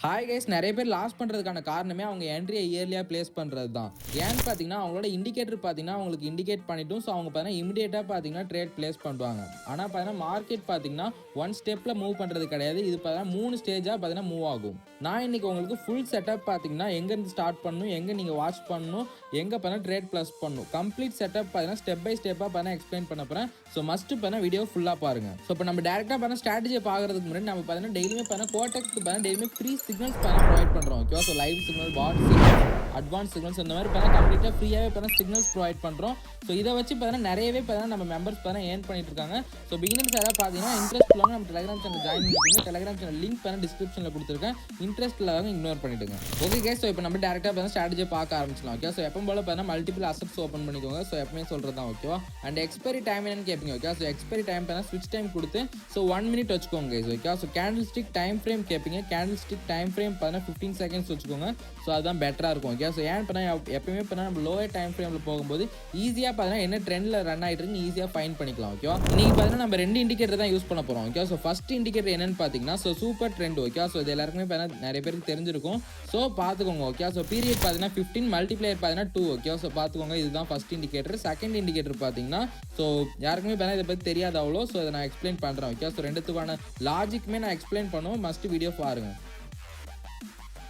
Hi guys, நிறைய பேர் loss பண்ணுறதுக்கான காரணமே அவங்க என்ட்ரியை இயர்லியாக பிளேஸ் பண்ணுறது தான். ஏன்னு பார்த்தீங்கன்னா அவங்களோட இண்டிகேட்டர் பார்த்தீங்கன்னா அவங்களுக்கு இண்டிகேட் பண்ணிட்டும் ஸோ அவங்க பார்த்தீங்கன்னா இமிடியேட்டாக பார்த்தீங்கன்னா ட்ரேட் பிளேஸ் பண்ணுவாங்க. ஆனால் பார்த்தீங்கன்னா மார்க்கெட் பார்த்தீங்கன்னா ஒன் ஸ்டெப்பில் மூவ் பண்ணுறது கிடையாது. இது பார்த்தீங்கன்னா 3 ஸ்டேஜாக பார்த்தீங்கன்னா மூவ் ஆகும். நான் இன்னைக்கு உங்களுக்கு ஃபுல் செட்டப் பார்த்தீங்கன்னா எங்கேருந்து ஸ்டார்ட் பண்ணணும், எங்கே நீங்கள் வாட்ச் பண்ணணும், எங்கே பார்த்தீங்கன்னா ட்ரேட் ப்ளஸ் பண்ணணும், கம்ப்ளீட் செட்டப் பார்த்தீங்கன்னா ஸ்டெப் பை ஸ்டெப்பாக பார்த்தீங்கன்னா எக்ஸ்பிளைன் பண்ண போகிறேன். ஸோ மஸ்ட்டு பார்த்தீங்கன்னா வீடியோ ஃபுல்லாக பாருங்கள். ஸோ இப்போ நம்ம டேரெக்டாக பார்த்தீங்கன்னா ஸ்ட்ராட்டஜியை பார்க்கறதுக்கு முன்னாடி நம்ம பார்த்தீங்கன்னா டெய்லியுமே பார்த்தீங்கன்னா Quotex பார்த்தீங்கன்னா டெய்லியுமே ஃப்ரீ சிக்னல்ஸ் ப்ரொவைட் பண்ணுறோம். ஓகேவா? ஸோ லைவ் சிக்னல், பாட் சிக்னல், அட்வான்ஸ் சிக்னல்ஸ் இந்த மாதிரி பார்த்தீங்கன்னா கம்ப்ளீட்டாக ஃப்ரீயாகவே பார்த்தீங்கன்னா சிக்னல்ஸ் ப்ரொவைட் பண்ணுறோம். ஸோ இதை வச்சு பார்த்தீங்கன்னா நிறையவே பார்த்தீங்கன்னா நம்ம மெம்பர்ஸ் பார்த்தீங்கன்னா ஏர்ன் பண்ணிட்டு இருக்காங்க. ஸோ பிகினர்ஸ் யாராவது பார்த்தீங்கன்னா இன்ட்ரெஸ்ட் இல்லாமல் நம்ம டெலிகிராம் சேனல் ஜாயின் பண்ணிக்கோங்க. டெலிகிராம் சேனல் லிங்க் பண்ண டிஸ்கிரிப்ஷனில் கொடுத்துருக்கேன். இன்ட்ரெஸ்ட் இல்லாத இக்னோர் பண்ணிடுங்க. ஓகே கேஸ், ஸோ இப்போ நம்ம டேரெக்டாக பார்த்தீங்கன்னா ஸ்ட்ராட்டஜியை பார்க்க ஆரம்பிச்சிடலாம். ஓகே, ஸோ எப்போ போல பார்த்தீங்கன்னா மல்டிபிள் அசெட்ஸ் ஓப்பன் பண்ணிக்கோங்க. ஸோ எப்பவுமே சொல்கிறது தான். ஓகேவா? அண்ட் எக்ஸ்பைரி டைம் என்னன்னு கேட்பீங்க. ஓகே, ஸோ எக்ஸ்பைரி டைம் பார்த்தீங்கன்னா ஸ்விட்ச் டைம் கொடுத்து ஸோ 1 minute வச்சுக்கோங்க guys. Okay, so candle stick time frame கேட்பீங்க. கேண்டில் ஸ்டிக் டைம் ஃப்ரேம் பார்த்தீங்கன்னா 15 seconds வச்சுக்கோங்க. ஸோ அதுதான் பெட்டராக இருக்கும். ஓகே, ஸோ ஏன் பண்ணால் எப்பவுமே பண்ணால் நம்ம லோயர் டைம் ஃப்ரேமில் போகும்போது ஈஸியாக பார்த்தீங்கன்னா என்ன ட்ரெண்டில் ரன் ஆகிட்டு இருக்குன்னு ஈஸியாக ஃபைண்ட் பண்ணிக்கலாம். ஓகேவா? இன்னைக்கு பார்த்தீங்கன்னா நம்ம 2 இண்டிகேட்டர் தான் யூஸ் பண்ண போகிறோம். ஓகே, ஸோ ஃபர்ஸ்ட் இண்டிகேட்டர் என்னன்னு பார்த்தீங்கன்னா so super trend. Okay, so இது எல்லாருக்குமே பார்த்தீங்கன்னா நிறைய பேருக்கு தெரிஞ்சிருக்கும். ஸோ பார்த்துக்கோங்க. ஓகே, ஸோ பீரியட் பார்த்தீங்கன்னா 15, மல்டிப்ளையர் பார்த்தீங்கன்னா 2. ஓகே, ஸோ பார்த்துக்கோங்க. இதுதான் ஃபர்ஸ்ட் இண்டிகேட்டர். செகண்ட் இண்டிகேட்டர் பார்த்தீங்கன்னா ஸோ யாருக்குமே பார்த்தீங்கன்னா இதை பற்றி தெரியாத அவ்வளோ. ஸோ இதை நான் எக்ஸ்பிளைன் பண்ணுறேன். ஓகே, ஸோ ரெண்டுத்துக்கான லாஜிக்குமே நான் எக்ஸ்பிளைன் பண்ணுவோம். மஸ்ட் வீடியோ பாருங்க.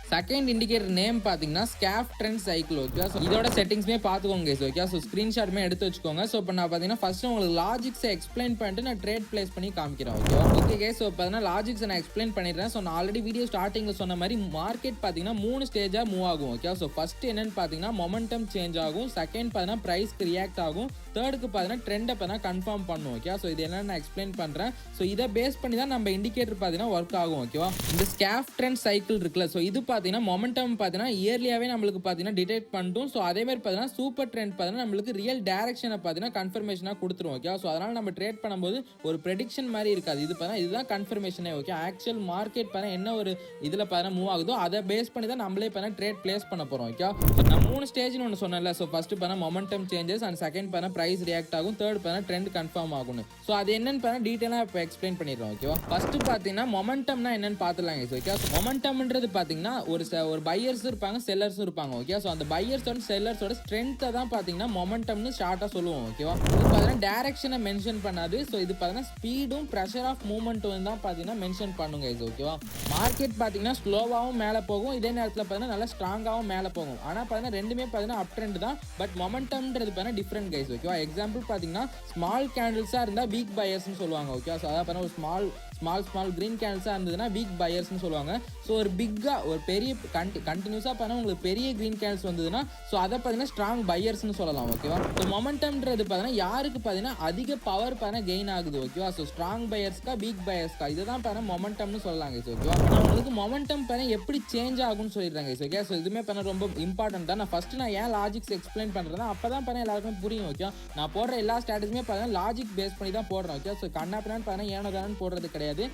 செகண்ட் இண்டிகேட்டர் நேம் பார்த்தீங்கன்னா ஸ்கேஃப் ட்ரெண்ட் சைக்கிள். ஓகே, ஸோ இதோட செட்டிங்ஸ்மே பார்த்துக்கோங்க கைஸ். ஓகே, ஸோ ஸ்க்ரீன்ஷாட்மே எடுத்து வச்சுக்கோங்க. ஸோ இப்போ நான் பார்த்தீங்கன்னா ஃபர்ஸ்ட் உங்களுக்கு லாஜிக்ஸை எக்ஸ்பிளைன் பண்ணிட்டு நான் ட்ரேட் பிளேஸ் பண்ணி காமிக்கிறேன். ஓகே கைஸ், ஸோ பார்த்தீங்கன்னா லாஜிக்ஸை நான் எக்ஸ்பிளைன் பண்ணிடுறேன். ஸோ நான் ஆல்ரெடி வீடியோ ஸ்டார்டிங்கில் சொன்ன மாதிரி மார்க்கெட் பார்த்தீங்கன்னா 3 ஸ்டேஜாக மூவ் ஆகும். ஓகே, ஸோ ஃபர்ஸ்ட் என்னன்னு பார்த்தீங்கன்னா மொமெண்டம் சேஞ்ச் ஆகும். செகண்ட் பார்த்தீங்கன்னா ப்ரைஸ்க்கு ரியாக்ட் ஆகும். தேர்டுக்கு பார்த்தீங்கன்னா ட்ரெண்டை பார்த்தீங்கன்னா கன்ஃபார்ம் பண்ணும். ஓகே, ஸோ இது என்னன்னு நான் எக்ஸ்பிளைன் பண்ணுறேன். ஸோ இதை பேஸ் பண்ணி தான் நம்ம இண்டிகேட்டர் பார்த்தீங்கன்னா ஒர்க் ஆகும். ஓகேவா? இந்த ஸ்கேஃப் ட்ரெண்ட் சைக்கிள் இருக்குல்ல, ஸோ இது பார்த்தீங்கன்னா மொமெண்டம் பார்த்தீங்கன்னா இயர்லியாவே நம்மளுக்கு பார்த்தீங்கன்னா டிடெக்ட் பண்ணிட்டோம். ஸோ அதே மாதிரி பார்த்தீங்கன்னா சூப்பர் ட்ரெண்ட் பார்த்தீங்கன்னா நம்மளுக்கு ரியல் டைரக்ஷனை பார்த்தீங்கன்னா கன்ஃபர்மேஷனாக கொடுத்துரும். ஓகே, ஸோ அதனால நம்ம ட்ரேட் பண்ணும்போது ஒரு ப்ரெடிக்ஷன் மாதிரி இருக்காது. இது பார்த்தீங்கன்னா இதுதான் கன்ஃபர்மேஷனே. ஓகே, ஆக்சுவல் மார்க்கெட் பார்த்தீங்கன்னா என்ன ஒரு இதில் பார்த்தீங்கன்னா மூவ் ஆகுதோ அதை பேஸ் பண்ணி தான் நம்மளே பார்த்தீங்கன்னா ட்ரேட் பிளேஸ் பண்ண போகிறோம். ஓகே, நான் 3 ஸ்டேஜ்னு ஒன்று சொன்னேன்ல. ஸோ ஃபர்ஸ்ட் பார்த்தீங்கன்னா மொமெண்டம் சேஞ்சஸ், அண்ட் செகண்ட் பார்த்தீங்கன்னா ப்ரைஸ் ரியாக்ட் ஆகும், தேர்ட் பார்த்தீங்கன்னா ட்ரெண்ட் கன்ஃபார்ம் ஆகும். ஸோ அது என்னன்னு பார்த்தீங்கன்னா டீட்டெயிலாக இப்போ எக்ஸ்பிளைன் பண்ணிடுறோம். ஓகேவா? ஃபர்ஸ்ட் பார்த்தீங்கன்னா மொமெண்டம்னா என்னன்னு பார்த்துலாம். ஓகே, ஸோ மொமெண்டம்ன்றது பார்த்தீங்கன்னா ஒரு பையர்ஸ் இருப்பாங்க, செல்லர்ஸ் இருப்பாங்க. ஓகே, ஸோ அந்த பையர்ஸோட செல்லர்ஸோட ஸ்ட்ரென்த்தை தான் பார்த்தீங்கன்னா மொமெண்டம்னு ஷார்ட்டாக சொல்லுவோம். ஓகேவா? இது பார்த்தீங்கன்னா டைரக்ஷனை மென்ஷன் பண்ணாது. ஸோ இது பார்த்தீங்கன்னா ஸ்பீடும் ப்ரெஷர் ஆஃப் மூவ்மெண்ட்டும் தான் பார்த்தீங்கன்னா மென்ஷன் பண்ணுங்க. இது ஓகேவா? மார்க்கெட் பார்த்தீங்கன்னா ஸ்லோவாகவும் மேலே போகும், இதே நேரத்தில் பார்த்தீங்கன்னா நல்லா ஸ்ட்ராங்காகவும் மேலே போகும். ஆனால் பார்த்தீங்கன்னா ரெண்டுமே பார்த்தீங்கன்னா அப் ட்ரெண்ட் தான். பட் மொமெண்டம்ன்றது பார்த்தீங்கன்னா டிஃப்ரெண்ட் கைஸ். ஓகேவா? எக்ஸாம்பிள் பார்த்தீங்கன்னா ஸ்மால் கேண்டில்ஸாக இருந்தால் வீக் பையர்ஸ்னு சொல்லுவாங்க. ஓகே, ஸோ அதாவது பார்த்தீங்கன்னா ஒரு ஸ்மால் கிரீன் கேண்டில்ஸாக இருந்ததுன்னா வீக் பையர்ஸ்னு சொல்லுவாங்க. ஸோ ஒரு பிக்காக ஒரு பெரிய கண்டினியூஸாக பார்த்தீங்கன்னா உங்களுக்கு பெரிய கிரீன் கேண்டில்ஸ் வந்ததுன்னா ஸோ அதை பார்த்தீங்கன்னா ஸ்ட்ராங் பையர்ஸ்னு சொல்லலாம். ஓகேவா? ஸோ மொமெண்டம்ன்றது பார்த்தீங்கன்னா யாருக்கு பார்த்தீங்கன்னா அதிக பவர் பார்த்தீங்கன்னா கெயின் ஆகுது. ஓகேவா? ஸோ ஸ்ட்ராங் பையர்ஸ்க்கா வீக் பையர்ஸ்க்கா இதுதான் பார்த்தீங்கன்னா மொமெண்டம்னு சொல்லலாங்க. ஓகேவா? நான் உங்களுக்கு மொமெண்டம் பார்த்தீங்கன்னா எப்படி சேஞ்ச் ஆகும்னு சொல்லிடுறாங்க. ஓகே, ஸோ இதுவுமே பார்த்தீங்கன்னா ரொம்ப இம்பார்ட்டன்ட் தான். நான் ஃபர்ஸ்ட் நான் ஏன் லாஜிக்ஸ் எக்ஸ்பிளைன் பண்ணுறேன் அப்போ தான் பார்த்தீங்கன்னா எல்லாருக்கும் புரியும். ஓகே, நான் போடுற எல்லா ஸ்ட்ராட்டஜியுமே பார்த்தீங்கன்னா லாஜிக் பேஸ் பண்ணி தான் போடுறேன். ஓகே, ஸோ கண்ணாப்பினான்னு பார்த்தீங்கன்னா ஏனோதானு போடுறது கிடையாது.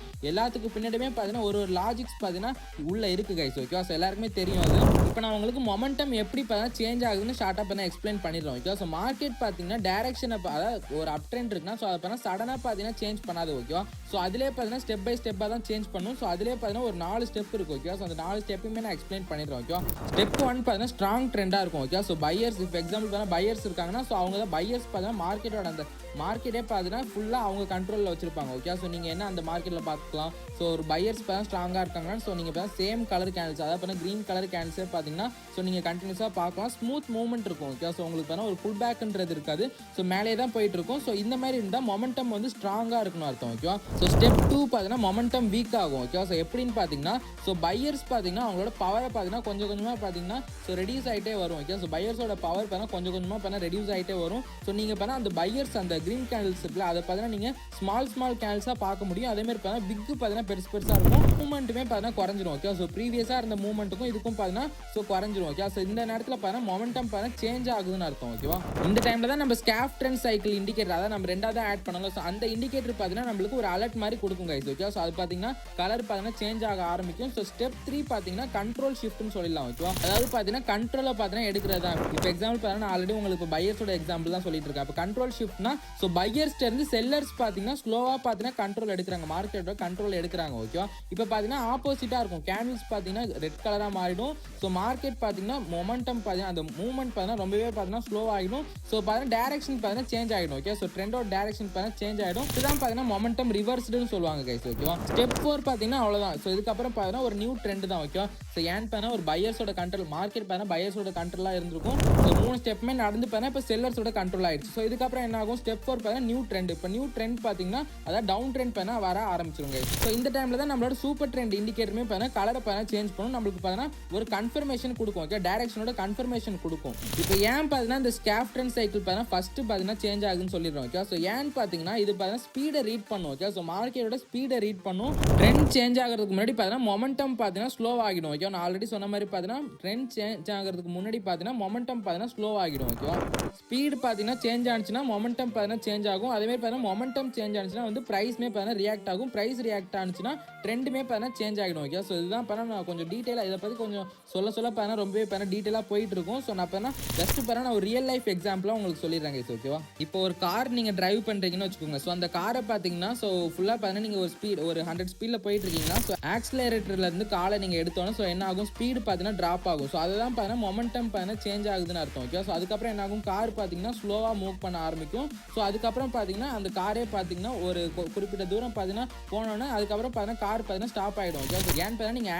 எல்லாத்துக்கும் பின்னாடியுமே பார்த்தீங்கன்னா ஒரு லாஜிக்ஸ் பார்த்தீங்கன்னா உள்ள இருக்கு கைஸ். ஓகே, ஸோ எல்லாருக்குமே தெரியும் அது. இப்போ நான் உங்களுக்கு மொமெண்டம் எப்படி பார்த்தீங்கன்னா சேஞ்ச் ஆகுதுன்னு ஷார்ட்டாக பண்ண எக்ஸ்பிளைன் பண்ணிடுறோம். ஓகே, ஸோ மார்க்கெட் பார்த்தீங்கன்னா டைரக்ஷனை அதாவது ஒரு அப் ட்ரெண்ட் இருக்குன்னா ஸோ அதை பார்த்தீங்கன்னா சடனாக பார்த்தீங்கன்னா சேஞ்ச் பண்ணாது. ஓகேவா? ஸோ அதிலே பார்த்தீங்கன்னா ஸ்டெப் பை ஸ்டெப்பாக தான் சேஞ்ச் பண்ணும். ஸோ அதிலே பார்த்தீங்கன்னா ஒரு 4 ஸ்டெப் இருக்கும். ஓகே, ஸோ அந்த 4 ஸ்டெப்புமே நான் எக்ஸ்பிளைன் பண்ணிடுறோம். ஓகே, ஸ்டெப் 1 பார்த்தீங்கன்னா ஸ்ட்ராங் ட்ரெண்டாக இருக்கும். ஓகே, ஸோ பையர்ஸ் இப்போ எக்ஸாம்பிள் பார்த்தீங்கன்னா பையர்ஸ் இருக்காங்கன்னா ஸோ அவங்க தான் பையர்ஸ் பார்த்தீங்கன்னா மார்க்கெட்டோட அந்த மார்க்கெட்டே பார்த்தீங்கன்னா ஃபுல்லாக அவங்க கண்ட்ரோலில் வச்சிருப்பாங்க. ஓகே, ஸோ நீங்கள் என்ன அந்த மார்க்கெட்டில் பார்த்துக்கலாம். ஸோ ஒரு பையர்ஸ் பார்த்தா ஸ்ட்ராங்காக இருக்காங்கன்னா ஸோ நீங்கள் பார்த்தா சேம் கலர் கேண்டில்ஸ் அதாவது பார்த்தீங்கன்னா க்ரீன் கலர் கேண்டில்ஸே பார்த்தீங்கன்னா ஸோ நீங்கள் கண்டினியூஸாக பார்க்கலாம். ஸ்மூத் மூவ்மெண்ட் இருக்கும். ஓகே, ஸோ உங்களுக்கு பார்த்தா ஒரு புல் பேக்ன்றது இருக்காது. ஸோ மேலே தான் போயிட்டு இருக்கும். ஸோ இந்த மாதிரி இருந்தால் மொமெண்டம் வந்து ஸ்ட்ராங்காக இருக்கணும் அர்த்தம். ஓகேவா? ஸோ ஸ்டெப் 2 பார்த்தீங்கன்னா மொமெண்டம் வீக் ஆகும். ஓகேவா? ஸோ எப்படின்னு பார்த்தீங்கன்னா ஸோ பையர்ஸ் பார்த்தீங்கன்னா அவங்களோட பவரை பார்த்தீங்கன்னா கொஞ்சம் கொஞ்சமாக பார்த்தீங்கன்னா ஸோ ரெடியூஸ் ஆகிட்டே வரும். ஓகே, ஸோ பையர்ஸோட பவர் பார்த்தீங்கன்னா கொஞ்சம் கொஞ்சமாக பார்த்தீங்கன்னா ரெடியூஸ் ஆகிட்டே வரும். ஸோ நீங்கள் பார்த்தா அந்த பையர்ஸ் அந்த க்ரீன் கேண்டில்ஸ் இருக்குல்ல அதை பார்த்தீங்கன்னா நீங்கள் ஸ்மால் கேண்டில்ஸாக பார்க்க முடியும். அதேமாதிரி பார்த்தீங்கன்னா பிக் பார்த்தீங்கன்னா பெருசாக இருக்கும். மூவ்மெண்ட்டுமே பார்த்தீங்கன்னா குறைஞ்சிரும். ஓகே, ஸோ ப்ரீவியஸாக இருந்த மூவ்மெண்ட்டுக்கும் இதுக்கும் பார்த்தீங்கன்னா ஸோ குறைஞ்சிரும். ஓகே, ஸோ இந்த நேரத்தில் பார்த்தீங்கன்னா மொமெண்டம் பார்த்தீங்கன்னா சேஞ்ச் ஆகுதுன்னு அர்த்தம். ஓகேவா? இந்த டைமில் தான் நம்ம ஸ்கேஃப் ட்ரெண்ட் சைக்கிள் இண்டிகேட்டர் அதாவது நம்ம ரெண்டாவது ஆட் பண்ணலாம். ஸோ அந்த இண்டிகேட்டர் பார்த்தீங்கன்னா நம்மளுக்கு ஒரு அலர்ட் மாதிரி கொடுக்கும் கைஸ். ஓகே, ஸோ அது பார்த்தீங்கன்னா கலர் பார்த்தீங்கன்னா சேஞ்ச் ஆக ஆரம்பிக்கும். ஸோ ஸ்டெப் 3 பார்த்தீங்கன்னா கண்ட்ரோல் ஷிஃப்ட்னு சொல்லலாம். ஓகேவா? அதாவது பார்த்தீங்கன்னா கண்ட்ரோலை பார்த்தீங்கன்னா எடுக்கிறது தான். இப்போ எக்ஸாம்பிள் பார்த்தீங்கன்னா ஆல்ரெடி உங்களுக்கு இப்போ பையர்ஸோட எக்ஸாம்பிள் தான் சொல்லிட்டு இருக்கேன். இப்போ கண்ட்ரோல் ஷிஃப்ட்னா ஸோ பையர்ஸ்ட இருந்து செல்லர்ஸ் பார்த்தீங்கன்னா ஸ்லோவாக பார்த்தீங்கன்னா கண்ட்ரோல் எடுக்கிறாங்க, மார்க்கெட்டோட கண்ட்ரோல் எடுக்கிறாங்க. ஓகேவா, இப்போ பார்த்தீங்கன்னா ஆப்போசிட்டாக இருக்கும். கேண்டில்ஸ் பார்த்தீங்கன்னா ரெட் கலராக மாறிடும். ஸோ மார்க்கெட் பார்த்தீங்கன்னா மொமெண்டம் பார்த்தீங்கன்னா அந்த மூவ்மெண்ட் பார்த்தீங்கன்னா ரொம்பவே பார்த்தீங்கன்னா ஸ்லோ ஆகிடும். ஸோ பார்த்தீங்கன்னா டேரக்ஷன் பார்த்தீங்கன்னா சேஞ்ச் ஆகிடும். ஓகே, ஸோ ட்ரெண்டோட டேரக்ஷன் பார்த்தீங்கன்னா சேஞ்ச் ஆகிடும். இதுதான் பார்த்தீங்கன்னா மொமெண்டம் ரிவர்ஸ்டுன்னு சொல்லுவாங்க கைஸ். ஓகேவா, ஸ்டெப் 4 பார்த்தீங்கன்னா அவ்வளோதான். ஸோ இதுக்கப்புறம் பார்த்தீங்கன்னா ஒரு நியூ ட்ரெண்ட் தான். ஓகேவா, ஸோ ஏன் பார்த்தீங்கன்னா ஒரு பையர்ஸோட கண்ட்ரோல், மார்க்கெட் பார்த்தீங்கன்னா பையர்ஸோட கண்ட்ரோலாக இருந்திருக்கும். ஸோ 3 ஸ்டெப்புமே நடந்து பார்த்தீங்கன்னா இப்போ செல்லர்ஸோட கண்ட்ரோல் ஆயிடுச்சு. ஸோ இதுக்கப்புறம் என்ன ஆகும், ஸ்டெப் 4 பார்த்தீங்கன்னா நியூ ட்ரெண்ட். இப்போ நியூ ட்ரெண்ட் பார்த்தீங்கன்னா அதாவது டவுன் ட்ரெண்ட் பார்த்தீங்கன்னா வர ஆரம்பிச்சிருங்க. ஸோ இந்த டைமில் தான் நம்மளோட சூப்பர் ட்ரெண்ட் இண்டிகேட்டருமே பார்த்தீங்கன்னா கலரை பார்த்தீங்கன்னா சேஞ்ச் பண்ணும், நம்மளுக்கு பார்த்தீங்கன்னா ஒரு கன்ஃபர்மேஷன் கொடுக்கும். ஓகே, டைரக்ஷனோட கன்ஃபர்மேஷன் கொடுக்கும். இப்போ ஏன் பார்த்தீங்கன்னா இந்த ஸ்கேஃப் ட்ரெண்ட் சைக்கிள் பார்த்தீங்கன்னா ஃபர்ஸ்ட் பார்த்தீங்கன்னா சேஞ்ச் ஆகுதுன்னு சொல்லிடுறோம். ஓகே, ஸோ ஏன் பார்த்தீங்கன்னா இது பார்த்தீங்கன்னா ஸ்பீடை ரீட் பண்ணும். ஓகே, ஸோ மார்க்கெட்டோட ஸ்பீடை ரீட் பண்ணும். ட்ரெண்ட் சேஞ்ச் ஆகிறதுக்கு முன்னாடி பார்த்தீங்கன்னா மொமெண்டம் பார்த்தீங்கன்னா ஸ்லோ ஆகிடும். ஓகே, நான் ஆல்ரெடி சொன்ன மாதிரி பார்த்தீங்கன்னா ட்ரெண்ட் சேஞ்ச் ஆகிறதுக்கு முன்னாடி பார்த்தீங்கன்னா மொமெண்டம் பார்த்தீங்கன்னா ஸ்லோ ஆகிடும். ஓகேவா, ஸ்பீடு பார்த்தீங்கன்னா சேஞ்ச் ஆனிச்சுன்னா மொமெண்டம் பார்த்தீங்கன்னா சேஞ்ச் ஆகும். அதே மாதிரி பார்த்தீங்கன்னா மொமெண்டம் சேஞ்ச் ஆனிச்சுன்னா வந்து ப்ரைஸ்மே பார்த்தீங்கன்னா ரியாக்ட் ஆகும். ப்ரைஸ் ரியாக்ட் ஆனிச்சுன்னா ட்ரெண்டுமே பார்த்தீங்கன்னா சேஞ்ச் ஆகிடும். ஓகே, ஸோ இதுதான் பார்த்தீங்கன்னா நான் கொஞ்சம் டீட்டெயிலாக இதை பற்றி கொஞ்சம் சொல்ல பார்த்தீங்கன்னா ரொம்பவே பார்த்தீங்கன்னா டீட்டெயிலாக போயிட்டு இருக்கும். ஸோ நான் பார்த்தீங்கன்னா ஜஸ்ட் பார்த்தீங்கன்னா நான் ஒரு ரியல் லைஃப் எக்ஸாம்பிளாக உங்களுக்கு சொல்லிடுறேன் கைஸ். ஓகேவா, இப்போ ஒரு கார் நீங்கள் டிரைவ் பண்ணுறீங்கன்னு வச்சுக்கோங்க. ஸோ அந்த காரை பார்த்தீங்கன்னா ஸோ ஃபுல்லாக பார்த்தீங்கன்னா நீங்கள் ஒரு ஸ்பீட் ஒரு 100 ஸ்பீடில் போயிட்டு இருக்கீங்கன்னா ஸோ ஆக்சிலரேட்டர்லேருந்து காலை நீங்கள் எடுத்தோன்னா ஸோ என்ன ஆகும், ஸ்பீடு பார்த்தீங்கன்னா ட்ராப் ஆகும். ஸோ அதுதான் பார்த்தீங்கன்னா மொமெண்டம் பார்த்தீங்கன்னா சேஞ்ச் ஆகுதுன்னு அர்த்தம். ஓகே, ஸோ அதுக்கப்புறம் என்ன ஆகும், கார் பார்த்தீங்கன்னா ஸ்லோவாக மூவ் பண்ண ஆரம்பிக்கும். ஸோ அதுக்கப்புறம் பார்த்தீங்கன்னா அந்த காரே பார்த்தீங்கன்னா ஒரு குறிப்பிட்ட தூரம் பார்த்தீங்கன்னா போனோன்னா அதுக்கப்புறம் பார்த்தீங்கன்னா கார் பார்த்தீங்கன்னா ஸ்டாப் ஆகிடும். ஓகே, ஸோ ஏன்னு பார்த்தீங்கன்னா நீங்கள்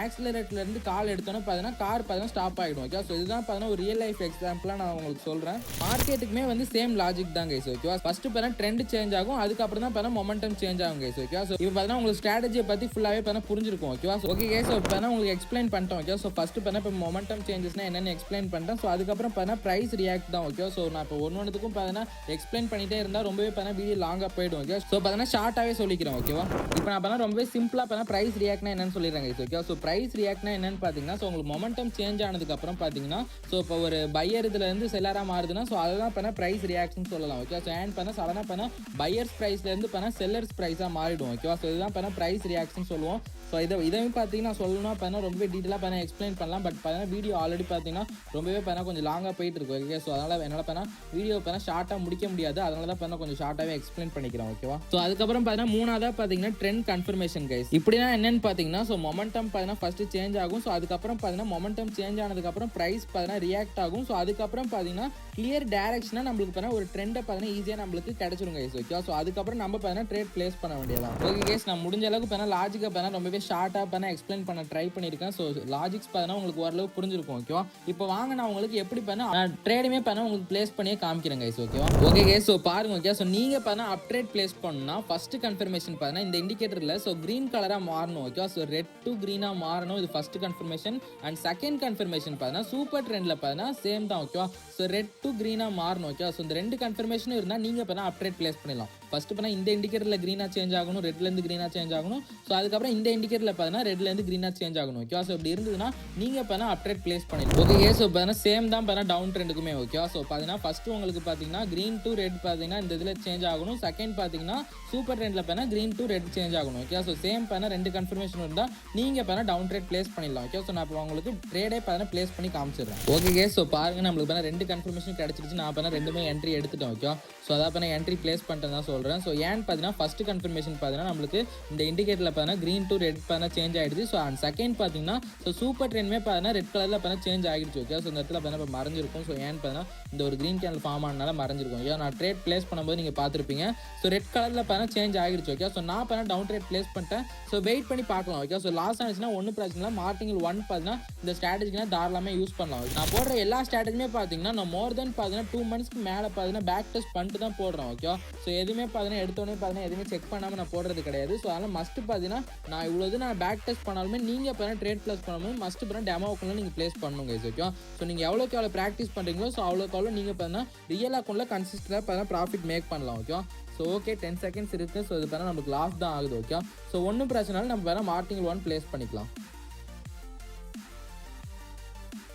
ஆக்சிலரேட்டர்லேருந்து கால் எடுத்தோன்னா பார்த்தீங்கன்னா கார் பார்த்தீங்கன்னா ஸ்டாப் ஆகிடும். ஓகே, ஸோ இதுதான் பார்த்தீங்கன்னா ஒரு ரியல் லைஃப் எக்ஸாம்பிளாக நான் உங்களுக்கு சொல்கிறேன். மார்க்கெட்டுக்குமே வந்து சேம் லாஜிக் தான் கைஸ். ஓகேவா, ஃபர்ஸ்ட் பார்த்தீங்கன்னா ட்ரெண்ட் சேஞ்ச் ஆகும், அதுக்கப்புறம் தான் பார்த்தீங்கன்னா மொமெண்டம் சேஞ்ச் ஆகும் கைஸ். ஓகே, ஸோ இப்போ பார்த்தீங்கன்னா உங்களுக்கு ஸ்ட்ராட்டஜியை பற்றி ஃபுல்லாகவே பார்த்தீங்கன்னா புரிஞ்சிருக்கும். ஓகேவா, ஓகே கைஸ், ஸோ பார்த்தீங்கன்னா உங்களுக்கு எக்ஸ்பிளைன் பண்ணிட்டோம். ஓகே, ஸோ ஃபர்ஸ்ட் பார்த்தீங்கன்னா இப்போ மொமெண்டம் சேஞ்சஸ்னா என்னென்னு எக்ஸ்பிளைன் பண்ணிட்டேன். ஸோ அதுக்கப்புறம் பார்த்தீங்கன்னா ப்ரைஸ் ரியாக்ட் தான். ஓகே, ஸோ நான் இப்போ ஒன்றுத்துக்கும் பார்த்தீங்கன்னா எக்ஸ்பிளைன் பண்ணிட்டே இருந்தால் ரொம்பவே பார்த்தீங்கன்னா வீடியோ லாங்காக போயிடும். ஓகே, ஸோ பார்த்தீங்கன்னா ஷார்ட்டாகவே சொல்லிக்கிறேன். ஓகேவா, இப்போ நான் பார்த்தீங்கன்னா ரொம்பவே சிம்பிளாக பார்த்தீங்கன்னா ப்ரைஸ் ரியாக்ட்னா என்னன்னு சொல்லிடுறேன் கைஸ். ஓகே, ஸோ ப்ரைஸ் ரியாக்ட்னா என்னன்னு பார்த்தீங்கன்னா ஸோ உங்களுக்கு மொமெண்டம் சேஞ்ச் ஆனதுக்கப்புறம் பார்த்தீங்கன்னா ஸோ இப்போ ஒரு பையர் இதுலேருந்து செல்லராக மாறுதுன்னா ஸோ அதுதான் பார்த்தீங்கன்னா ப்ரைஸ் ரியாக்ஷன் சொல்லலாம். ஓகே, ஸோ ஏன் பண்ணால் சடனாக பண்ணால் பையர்ஸ் ப்ரைஸ்லேருந்து பண்ணால் செல்லர்ஸ் ப்ரைஸாக மாறிடும். ஓகேவா, ஸோ இதுதான் பண்ணால் ப்ரைஸ் ரியாக்ஷன் சொல்லுவோம். ஸோ இதையும் பார்த்தீங்கன்னா சொல்லணும்னா பார்த்தீங்கன்னா ரொம்பவே டீட்டெயிலாக பார்த்தீங்கன்னா எக்ஸ்பிளைன் பண்ணலாம். பட் பார்த்தீங்கன்னா வீடியோ ஆல்ரெடி பார்த்தீங்கன்னா ரொம்பவே பார்த்தீங்கன்னா கொஞ்சம் லாங்காக போயிட்டு இருக்கு. ஓகே, ஸோ அதனால் என்னால் பார்த்தீங்கன்னா வீடியோ பார்த்தீங்கன்னா ஷார்ட்டாக முடிக்க முடியாது. அதனால தான் பார்த்தீங்கன்னா கொஞ்சம் ஷார்ட்டாகவே எக்ஸ்பிளைன் பண்ணிக்கிறேன். ஓகேவா, ஸோ அதுக்கப்புறம் பார்த்தீங்கன்னா மூணாவதாக பார்த்தீங்கன்னா ட்ரெண்ட் கன்ஃபர்மேஷன் கைஸ். இப்படின்னா என்னன்னு பார்த்தீங்கன்னா ஸோ மொமெண்டம் பார்த்தீங்கன்னா ஃபர்ஸ்ட் சேஞ்ச் ஆகும். ஸோ அதுக்கப்புறம் பார்த்தீங்கன்னா மொமெண்டம் சேஞ்ச் ஆனதுக்கப்புறம் ப்ரைஸ் பார்த்தீங்கன்னா ரியாக்ட் ஆகும். ஸோ அதுக்கப்புறம் பார்த்தீங்கன்னா கிளியர் டேரக்ஷனாக நம்மளுக்கு பார்த்தீங்கன்னா ஒரு ட்ரெண்டை பார்த்தீங்கன்னா ஈஸியாக நம்மளுக்கு கிடைச்சிரும் கைஸ். ஓகே, ஸோ அதுக்கப்புறம் நம்ம பார்த்தீங்கன்னா ட்ரேட் பிளேஸ் பண்ண வேண்டியதான். ஓகே கைஸ், நான் முடிஞ்ச அளவுக்கு பார்த்தீங்கன்னா லாஜிக்கை பார்த்தீங்கன்னா ரொம்பவே ஷார்ட்டாக பார்த்தீங்கன்னா எக்ஸ்பிளைன் பண்ண ட்ரை பண்ணியிருக்கேன். ஸோ லாஜிக்ஸ் பார்த்தீங்கன்னா உங்களுக்கு ஓரளவு புரிஞ்சிருக்கும். ஓகேவா, இப்போ வாங்க நான் உங்களுக்கு எப்படி பண்ண ட்ரேடுமே பண்ண உங்களுக்கு பிளேஸ் பண்ணியே காமிக்கிறேன் கைஸ். ஓகேவா, ஓகே கைஸ், ஸோ பாருங்க. ஓகே, ஸோ நீங்கள் பார்த்தீங்கன்னா அப் ட்ரேட் பிளேஸ் பண்ணா ஃபர்ஸ்ட் கன்ஃபர்மேஷன் பார்த்தீங்கன்னா இந்த இண்டிகேட்டரில் ஸோ கிரீன் கலராக மாறணும். ஓகே, ஸோ ரெட் டு கிரீனாக மாறணும். இது first confirmation. And second confirmation பார்த்தீங்கன்னா சூப்பர் ட்ரெண்டில் பார்த்தீங்கன்னா சேம் தான். ஓகேவா, ஸோ ரெட் டு கிரீனாக மாறணும். ஓகே, ஸோ இந்த ரெண்டு கன்ஃபர்மேஷனும் இருந்தால் நீங்கள் பார்த்தீங்கன்னா அப் ட்ரேட் பிளேஸ் பண்ணிடலாம். ஃபர்ஸ்ட் பார்த்தீங்கன்னா இந்த இண்டிகேட்டரில் கிரீனாக சேஞ்ச் ஆகணும், ரெட்லேருந்து கிரீனாக சேஞ்ச் ஆகணும். ஸோ அதுக்கப்புறம் இந்த இண்டிகேட்டரில் பார்த்தீங்கன்னா ரெட்லேருந்து கிரீனாக சேஞ்ச் ஆகணும். ஓகே, ஸோ இப்படி இருந்ததுன்னா நீங்கள் பார்த்தீங்கன்னா அப் ட்ரேட் பிளேஸ் பண்ணிடலாம். ஓகே, ஸோ பார்த்தீங்கன்னா சேம் தான் பார்த்தீங்கன்னா டவுன் ட்ரெண்டுக்குமே. ஓகே, ஸோ பார்த்தீங்கன்னா ஃபர்ஸ்ட் உங்களுக்கு பார்த்தீங்கன்னா கிரீன் டு ரெட் பார்த்தீங்கன்னா இந்த இதில் சேஞ்ச் ஆகணும். செகண்ட் பார்த்தீங்கன்னா சூப்பர் ட்ரெண்டில் பார்த்தீங்கன்னா கிரீன் டு ரெட் சேஞ்ச் ஆகணும். ஓகே, ஸோ சேம் பார்த்தீங்கன்னா ரெண்டு கன்ஃபர்மேஷன் இருந்தால் நீங்கள் பார்த்தீங்கன்னா டவுன் ட்ரேட் பிளேஸ் பண்ணிடலாம். ஓகே, ஸோ நான் இப்போ உங்களுக்கு ட்ரேடே பார்த்தீங்கன்னா பிளேஸ் பண்ணி காமிச்சிடுறேன். ஓகே, ஸோ பாருங்க நம்மளுக்கு பார்த்தீங்கன்னா ரெண்டு கன்ஃபர்மேஷன் கிடைச்சிருச்சு. நான் பார்த்தீங்கன்னா ரெண்டுமே என்ட்ரி எடுத்துட்டேன். ஓகே, ஸோ அதான் பார்த்தீங்கன்னா என்ட்ரி பிளேஸ் பண்ணிட்டு தான் சொல்கிறேன். ஸோ ஏன்னு பார்த்தீங்கன்னா ஃபர்ஸ்ட் கன்ஃபர்மேஷன் பார்த்தீங்கன்னா நம்மளுக்கு இந்த இண்டிகேட்டரில் பார்த்தீங்கன்னா கிரீன் டு ரெட் பார்த்தீங்கன்னா சேஞ்ச் ஆகிடுச்சு. ஸோ அண்ட் செகண்ட் பார்த்தீங்கன்னா ஸோ சூப்பர் ட்ரெண்டுமே பார்த்தீங்கன்னா ரெட் கலரில் பார்த்தீங்கன்னா சேஞ்ச் ஆகிடுச்சு. ஓகே, ஸோ இந்த இடத்துல பார்த்தீங்கன்னா இப்போ மறைஞ்சிருக்கும். ஸோ ஏன்னு பார்த்தீங்கன்னா இந்த ஒரு கிரீன் கேனல் ஃபார்ம் ஆனனால மறைஞ்சிருக்கும். ஏன் நான் ட்ரேட் பிளேஸ் பண்ணும்போது நீங்கள் பார்த்துருப்பீங்க. ஸோ ரெட் கலரில் பார்த்தீங்கன்னா சேஞ்ச் ஆகிடுச்சு. ஓகே, ஸோ நான் பார்த்தீங்கன்னா டவுன் ட்ரேட் பிளேஸ் பண்ணிட்டேன். ஸோ வெயிட் பண்ணி பார்க்கலாம். ஓகே, ஸோ லாஸ் ஆனிச்சுன்னா ஒன்றும் பிரச்சனை இல்லை. மார்டிங்கில் 1 பார்த்தீங்கன்னா இந்த ஸ்ட்ராட்டஜினா தாராளமாக யூஸ் பண்ணலாம். நான் போடுற எல்லா ஸ்ட்ராட்டஜியுமே பார்த்தீங்கன்னா நான் மோர் தென் பார்த்தீங்கன்னா 2 மந்த்ஸ்க்கு மேலே பார்த்தீங்கன்னா பேக் டெஸ்ட் பண்ணிட்டு தான் போடுறேன். ஓகே, ஸோ எதுவுமே பார்த்தீங்கன்னா எடுத்தோடனே பார்த்தீங்கன்னா எதுவுமே செக் பண்ணாமல் நான் போடுறது கிடையாது. ஸோ அதனால் மஸ்ட் பார்த்தீங்கன்னா நான் இவ்வளோ நான் பேக் டெஸ்ட் பண்ணாலுமே நீங்கள் பார்த்தீங்கன்னா ட்ரேட் பிளேஸ் பண்ணும்போது மஸ்ட் பார்த்தீங்கன்னா டெமோக்குள்ள நீங்கள் பிளேஸ் பண்ணுங்க. ஓகே, ஸோ நீங்கள் எவ்வளோக்கு எவ்வளோ ப்ராக்டிஸ் பண்ணுறீங்களோ ஸோ அவ்வளோக்கு எவ்வளோ நீங்கள் பார்த்தீங்கன்னா ரியல் அக்கௌண்ட்டில் கன்சிஸ்டண்டாக பார்த்தீங்கன்னா ப்ராஃபிட் மேக் பண்ணலாம். ஓகே, ஸோ ஓகே 10 செகண்ட்ஸ் இருக்குது. ஸோ இது பார்த்தா நமக்கு லாஸ் தான் ஆகுது. ஓகே, ஸோ ஒன்றும் பிரச்சனை இல்லை. நம்ம வேணால் மார்டிங்கில் 1 பிளேஸ் பண்ணிக்கலாம்.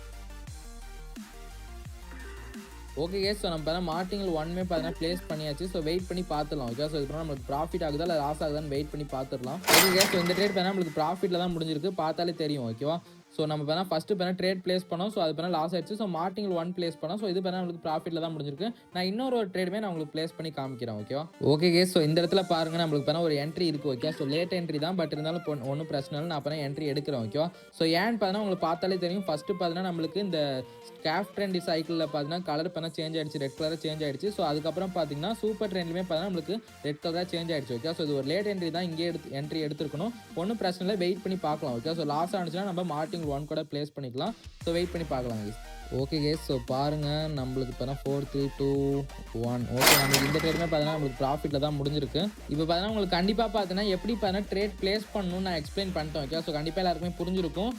ஓகே கேஸ், ஸோ நம்ம பார்த்தா மார்டிங்கில் 1மே பார்த்தீங்கன்னா பிளேஸ் பண்ணியாச்சு. ஸோ வெயிட் பண்ணி பார்த்துலாம். ஓகே, ஸோ இதுக்கப்புறம் நம்மளுக்கு ப்ராஃபிட் ஆகுதா இல்லை லாஸ் ஆகுதான்னு வெயிட் பண்ணி பார்த்துடலாம். ஓகே கேஸ், ஸோ இந்த ட்ரேட் பார்த்தா நம்மளுக்கு ப்ராஃபிட்டில் தான் முடிஞ்சிருக்கு, பார்த்தாலே தெரியும். ஓகேவா, ஸோ நம்ம பார்த்தா ஃபஸ்ட்டு பார்த்தா ட்ரேட் பிளேஸ் பண்ணோம். ஸோ அது பார்த்தா லாஸ் ஆயிடுச்சு. ஸோ மார்டிங்கில் 1 பிளேஸ் பண்ணோம். ஸோ இது பார்த்தா நம்மளுக்கு ப்ராஃபிட்டில் தான் முடிஞ்சிருக்கு. நான் இன்னொரு ஒரு ட்ரேடுமே நான் உங்களுக்கு பிளேஸ் பண்ணி காமிக்கிறேன். ஓகேவா? Okay case. ஸோ இந்த இடத்துல பாருங்க நம்மளுக்கு பார்த்தா ஒரு என்ட்ரி இருக்குது. ஓகே. ஸோ லேட் என்ட்ரி தான், பட் இருந்தாலும் ஒன்றும் பிரச்சனை இல்லை. நான் பார்த்தா என்ட்ரி எடுக்கிறேன். ஓகேவா? ஸோ ஏன்னு பார்த்தா உங்களுக்கு பார்த்தாலே தெரியும். ஃபஸ்ட்டு பார்த்தீங்கன்னா நம்மளுக்கு இந்த ஸ்காஃப் ட்ரெண்ட் சைக்கிளில் பார்த்தீங்கன்னா கலர் பண்ண சேஞ்ச் ஆயிடுச்சு, ரெட் கலராக சேஞ்ச் ஆயிடுச்சு. ஸோ அதுக்கப்புறம் பார்த்தீங்கன்னா சூப்பர் ட்ரெண்ட்லையுமே பார்த்தீங்கன்னா நம்மளுக்கு ரெட் கலராக சேஞ்ச் ஆயிடுச்சு. ஓகே. ஸோ இது ஒரு லேட் என்ட்ரி தான், இங்கே என்ட்ரி எடுத்துருக்கணும். ஒன்றும் பிரச்சனை இல்லை, வெயிட் பண்ணி பார்க்கலாம். ஓகே. ஸோ லாஸ் ஆனிச்சுன்னா நம்ம மார்டிங் 1 கூட பிளேஸ் பண்ணிக்கலாம். ஸோ வெயிட் பண்ணி பார்க்கலாம். Okay case. ஸோ பாருங்கள் நம்மளுக்கு இப்போ 4 3 2 1. ஓகே. நம்மளுக்கு இந்த ட்ரேடுமே பார்த்தீங்கன்னா நம்மளுக்கு ப்ராஃபிட்டில் தான் முடிஞ்சிருக்கு. இப்போ பார்த்தீங்கன்னா உங்களுக்கு கண்டிப்பாக பார்த்தீங்கன்னா எப்படி பார்த்தீங்கன்னா ட்ரேட் பிளேஸ் பண்ணணும்னு நான் எக்ஸ்பிளைன் பண்ணிட்டேன். ஓகே. ஸோ கண்டிப்பாக எல்லாருக்குமே புரிஞ்சிருக்கும்.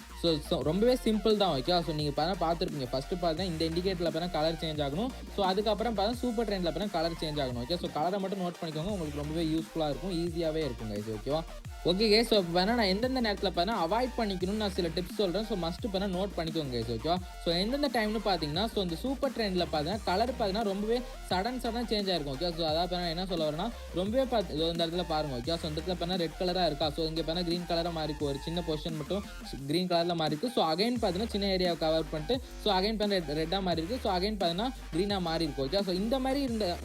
ஸோ ரொம்பவே சிம்பிள் தான். ஓகே. ஸோ நீங்கள் பார்த்தா பார்த்துருப்பீங்க. ஃபஸ்ட்டு பார்த்தீங்கன்னா இந்த இண்டிகேட்டரில் பார்த்தீங்கன்னா கலர் சேஞ்ச் ஆகணும். ஸோ அதுக்கப்புறம் பார்த்தீங்கன்னா சூப்பர் ட்ரெண்டில் பார்த்தீங்கன்னா கலர் சேஞ்ச் ஆகணும். ஓகே. ஸோ கலரை மட்டும் நோட் பண்ணிக்கோங்க, உங்களுக்கு ரொம்பவே யூஸ்ஃபுல்லாக இருக்கும், ஈஸியாகவே இருக்கும் கைஸ். ஓகேவா? Okay case. ஸோ இப்போ வேணால் நான் எந்தெந்த நேரத்தில் பார்த்தீங்கன்னா அவாய்ட் பண்ணிக்கணும்னு நான் சில டிப்ஸ் சொல்கிறேன். ஸோ மஸ்ட்டு பார்த்தீங்கன்னா நோட் பண்ணிக்கோங்க கைஸ். ஓகேவா? ஸோ எந்தெந்த டைம்னு பார்த்தீங்கன்னா ஸோ இந்த சூப்பர் ட்ரெண்டில் பார்த்தீங்கன்னா கலர் பார்த்தீங்கன்னா ரொம்பவே சடன் சேஞ்ச் ஆயிருக்கும். ஓகே. ஸோ அதாவது பார்த்தீங்கன்னா என்ன சொல்ல வரேன்னா ரொம்பவே இந்த இடத்துல பாருங்க. ஓகே. ஸோ இந்த இடத்துல பார்த்தீங்கன்னா ரெட் கலராக இருக்கா. ஸோ இங்கே பார்த்தீங்கன்னா க்ரீன் கலராக மாறி இருக்கு, ஒரு சின்ன பொசிஷன் மட்டும் க்ரீன் கலரில் மாறி இருக்கு. ஸோ அகைன் பார்த்தீங்கன்னா சின்ன ஏரியாவை கவர் பண்ணிட்டு ஸோ அகைன் பார்த்தீங்கன்னா ரெட்டாக மாறி இருக்கு. ஸோ அகைன் பார்த்தீங்கன்னா க்ரீனாக மாறி இருக்கும். ஓகே. ஸோ இந்த மாதிரி இருந்தால்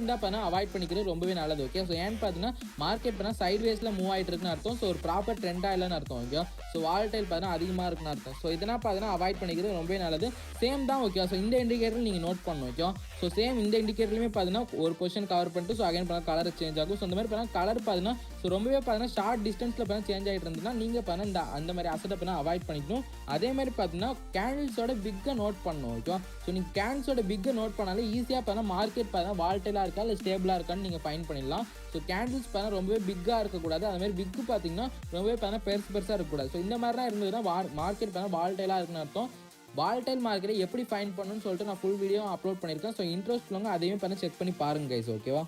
பார்த்தீங்கன்னா அவாய்ட் பண்ணிக்கிறது ரொம்பவே நல்லது. ஓகே. ஸோ ஏன்னு பார்த்தீங்கன்னா மார்க்கெட் பார்த்தீங்கன்னா சைட் வேஸில் மூவ் ஆகிட்டு இருக்குன்னு அர்த்தம். ஸோ ஒரு ப்ராப்பர் ட்ரெண்டாக இல்லைன்னு அர்த்தம். ஓகே. ஸோ வால்டைல் பார்த்தீங்கன்னா அதிகமாக இருக்குன்னு அர்த்தம். ஸோ இதெல்லாம் பார்த்தீங்கன்னா அவாய்ட் பண்ணிக்கிறது ரொம்பவே நல்லது. சேம் தான். ஓகே. ஸோ இந்த இண்டிகேட்டர் நீங்கள் நோட் பண்ணணும். ஓகே. ஸோ சேம் இந்த இண்டிகேட்டர்லையுமே பார்த்தீங்கன்னா ஒரு பொசிஷன் கவர் பண்ணிட்டு ஸோ அகைன் பார்த்தா கலர் சேஞ்ச் ஆகும். ஸோ இந்த மாதிரி பார்த்தா கலர் பார்த்தீங்கன்னா ஸோ ரொம்பவே பார்த்தீங்கன்னா ஷார்ட் டிஸ்டன்ஸில் பார்த்தா சேஞ்ச் ஆகிட்டு இருந்ததுன்னா நீங்கள் பார்த்தீங்கன்னா அந்த மாதிரி அசட்டை பார்த்தா அவாய்ட் பண்ணிக்கணும். அதே மாதிரி பார்த்தீங்கன்னா கேண்டில்ஸோட பிக்கை நோட் பண்ணணும். ஓகே. ஸோ நீங்கள் கேண்டில்ஸோட பிக்கை நோட் பண்ணாலே ஈஸியாக பார்த்தா மார்க்கெட் பார்த்தா வால்டைலாக இருக்கா இல்லை ஸ்டேபிளாக இருக்கான்னு நீங்கள் ஃபைன் பண்ணிடலாம். ஸோ கேண்டில்ஸ் பார்த்தா ரொம்பவே பிக்காக இருக்கக்கூடாது. அது மாதிரி பிக்கு பார்த்தீங்கன்னா ரொம்பவே பார்த்தா பெருசாக இருக்கக்கூடாது. ஸோ இந்த மாதிரிலாம் இருந்ததுன்னா மார்க்கெட் பார்த்தா வால்டைலாக இருக்குன்னு அர்த்தம். வால்டைல் மார்க்கெட்டை எப்படி ஃபைன் பண்ணணும்னு சொல்லிட்டு நான் ஃபுல் வீடியோ அப்லோட் பண்ணியிருக்கேன். ஸோ இன்ட்ரெஸ்ட் உள்ளவங்க அதையும் பண்ணி செக் பண்ணி பாருங்க கைஸ். ஓகேவா?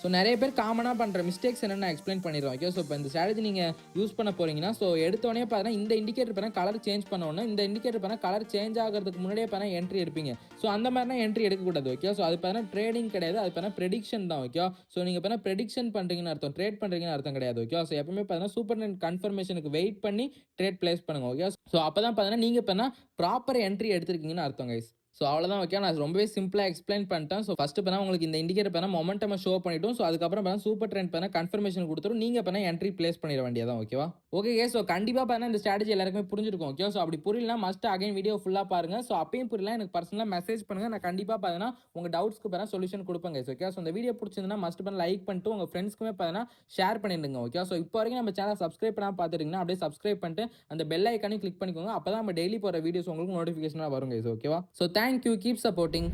ஸோ நிறைய பேர் காமனாக பண்ணுற மிஸ்டேக்ஸ் என்னென்னு நான் எக்ஸ்பிளைன் பண்ணிடுறோம். ஓகே. ஸோ இப்போ இந்த ஸ்ட்ராட்டஜி நீங்கள் யூஸ் பண்ண போகிறீங்கன்னா ஸோ எடுத்தோடனே பார்த்தீங்கன்னா இந்த இண்டிகேட்டர் பார்த்தா கலர் சேஞ்ச் பண்ணோன்னா இந்த இண்டிகேட்டர் பார்த்தா கலர் சேஞ்ச் ஆகிறதுக்கு முன்னாடியே பார்த்தா என்ட்ரி எடுப்பீங்க. ஸோ அந்த மாதிரினா என்ட்ரி எடுக்கக்கூடாது. ஓகே. ஸோ அது பார்த்தா ட்ரேடிங் கிடையாது, அது பார்த்தா ப்ரெடிக்ஷன் தான். ஓகே. ஸோ நீங்கள் பார்த்தா ப்ரெடிக்ஷன் பண்ணுறீங்கன்னு அர்த்தம், ட்ரேட் பண்ணுறீங்கன்னு அர்த்தம் கிடையாது. ஓகே. ஸோ எப்பவுமே பார்த்தீங்கன்னா சூப்பர் ட்ரெண்ட் கன்ஃபர்மேஷனுக்கு வெயிட் பண்ணி ட்ரேட் பிளேஸ் பண்ணுங்க. ஓகே. ஸோ அப்போ தான் பார்த்தீங்கன்னா நீங்கள் பார்த்தா ப்ராப்பர் என்ட்ரி எடுத்திருக்கீங்கன்னு அர்த்தம் கைஸ். ஸோ அவ்வளோதான். ஓகே. நான் ரொம்பவே சிம்பிளாக எக்ஸ்பிளைன் பண்ணிட்டேன். ஸோ ஃபஸ்ட்டு பார்த்தா உங்களுக்கு இந்த இண்டிகேட்டர் பார்த்தா மொமெண்டம் ஷோ பண்ணிட்டோம். ஸோ அதுக்கப்புறம் பார்த்தா சூப்பர் ட்ரெண்ட் பார்த்தா கன்ஃபர்மேஷன் கொடுத்துரும், நீங்கள் பார்த்தா என்ட்ரி பிளேஸ் பண்ணிட வேண்டியதான். ஓகேவா? ஓகே. ஸோ கண்டிப்பாக பார்த்தா இந்த ஸ்ட்ராட்டஜி எல்லாருக்குமே புரிஞ்சிருக்கும். ஓகே. ஸோ அப்படி புரியலனா மஸ்ட் அகைன் வீடியோ ஃபுல்லாக பாருங்க. ஸோ அப்பயும் புரியல எனக்கு பர்சனலாக மெசேஜ் பண்ணுங்க, நான் கண்டிப்பாக பார்த்தா உங்கள் டவுட்ஸ்க்கு பார்த்தா சொல்யூஷன் கொடுப்பேங்க. ஓகே. ஸோ இந்த வீடியோ பிடிச்சிருந்தா மஸ்ட் பண்ண லைக் பண்ணிட்டு உங்கள் ஃப்ரெண்ட்ஸ்க்குமே பார்த்தா ஷேர் பண்ணிடுங்க. ஓகே. ஸோ இப்போ வரைக்கும் நம்ம சேனல் சப்ஸ்கிரைப் பண்ணால் பார்த்துருங்கன்னா அப்படியே சப்ஸ்கிரைப் பண்ணிட்டு அந்த பெல் ஐக்கானே கிளிக் பண்ணிக்கோங்க. அப்போ தான் நம்ம டெய்லி போகிற வீடியோஸ் உங்களுக்கு நோட்டிஃபிகேஷனாக வரும் கைஸ். ஓகேவா? So thank you, keep supporting.